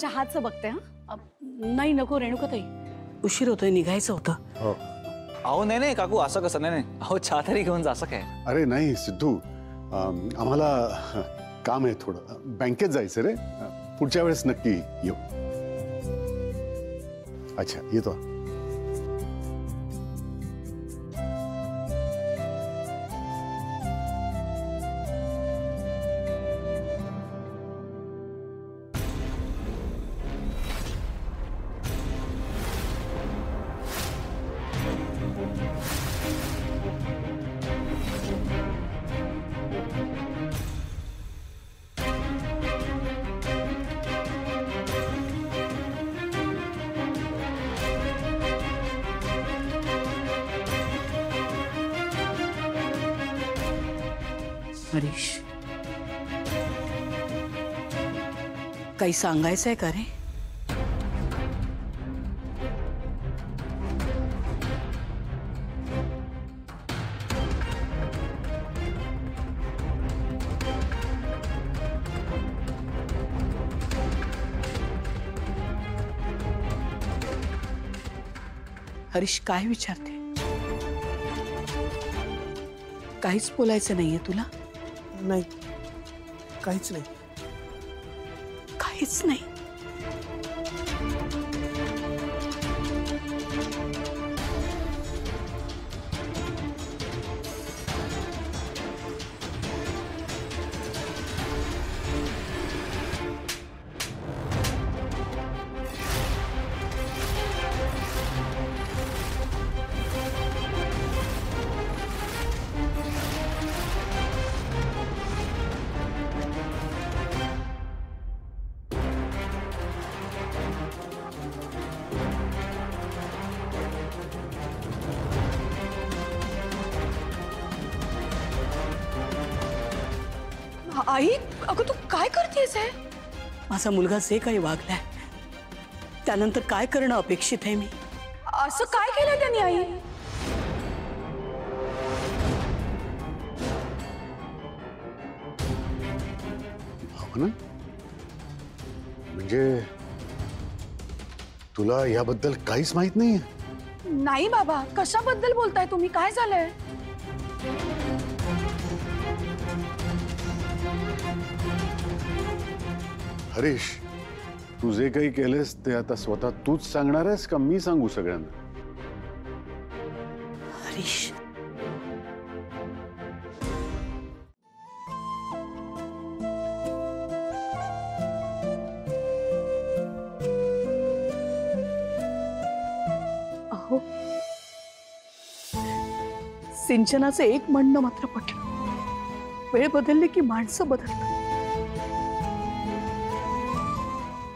चहाचं बघते. हा नाही नको रेणुकाताई, उशीर होतोय, निघायचं होतं. हो. अहो नाही नाही काकू, असं कसं? नाही नाही, अहो चहा तरी घेऊन जा. असं काय? अरे नाही सिद्धू, आम्हाला काम आहे थोडं, बँकेत जायचं रे. पुढच्या वेळेस नक्की येऊ. अच्छा येतो. हरीश, काही सांगायचंय का रे? हरीश, काय विचारते? काहीच बोलायचं नाहीये तुला? नाही, काहीच नाही. काहीच नाही. आई, अगं तू काय करतेस? माझा मुलगा जे काही वागलाय त्यानंतर काय करणं अपेक्षित आहे मी? असं काय केलं त्यांनी आई? भावना, म्हणजे तुला याबद्दल काहीच माहित नाहीये? नाही बाबा, कशाबद्दल बोलताय तुम्ही? काय झालंय? हरीश, तू जे काही केलेस ते आता स्वतः तूच सांगणार आहेस का मी सांगू सगळ्यांना? हरीश, अहो, सिंचनाचं एक म्हणणं मात्र पटलं. वेळ बदलली की माणसं बदलतात.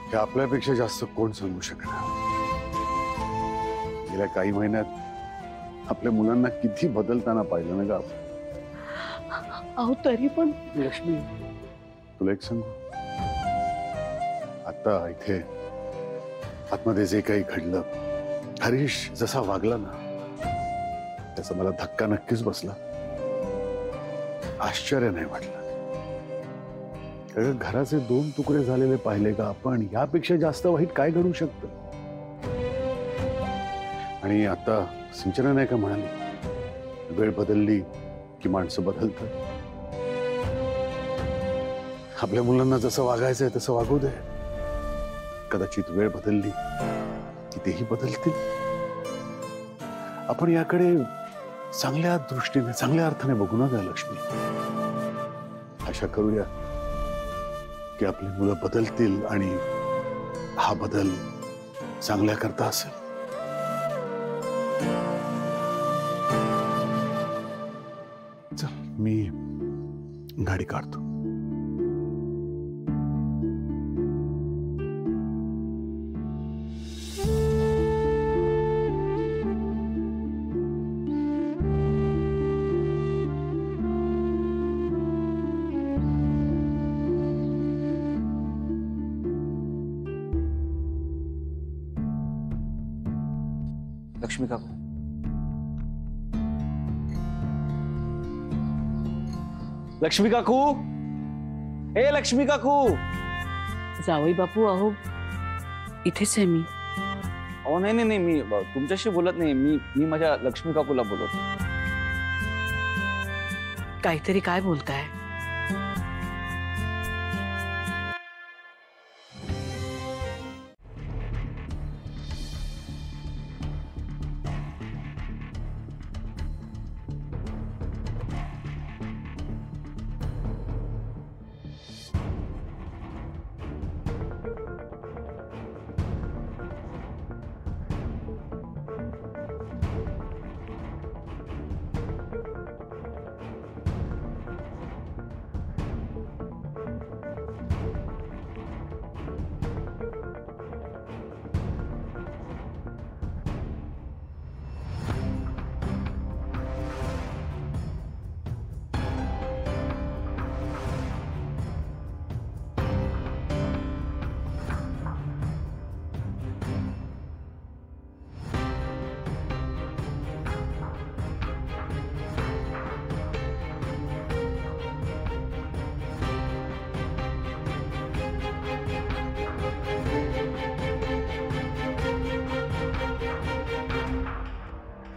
हे आपल्यापेक्षा जास्त कोण सांगू शकणार? गेल्या काही महिन्यात आपल्या मुलांना किती बदलताना पाहिलं ना ग आपण. अहो तरी पण लक्ष्मी, तुला एक सांगू, आता इथे आतमध्ये जे काही घडलं, हरीश जसा वागला ना त्याचा मला धक्का नक्कीच बसला. आश्चर्य नाही वाटलं. घराचे 2 तुकडे झालेले पाहिले का आपण? यापेक्षा जास्त वाईट काय घडू शकतं? आणि आता सिंचना नाही का म्हणाली, वेळ बदलली की माणसं बदलतात. आपल्या मुलांना जसं वागायचंय तसं वागू दे. कदाचित वेळ बदलली की तेही बदलतील. आपण याकडे चांगल्या दृष्टीने, चांगल्या अर्थाने बघू नका लक्ष्मी. आशा करूया की आपली मुलं बदलतील आणि हा बदल चांगल्या करता असेल. चल, मी गाडी काढतो. लक्ष्मी काकू, लक्ष्मी काकू, ए लक्ष्मी काकू. जावई बापू, अहो इथेच आहे मी. अहो नाही नाही नाही, मी तुमच्याशी बोलत नाही, मी मी माझ्या लक्ष्मी काकूला बोलत. काहीतरी काय बोलताय?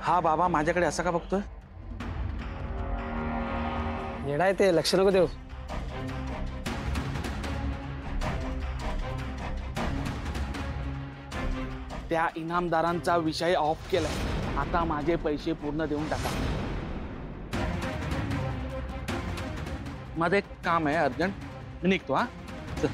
हा बाबा माझ्याकडे असं का बघतोय? येडाय ते, लक्ष नको देऊ. त्या इनामदारांचा विषय ऑफ केलाय. आता माझे पैसे पूर्ण देऊन टाका. माझं एक काम आहे अर्जंट, मी निघतो. हा चल.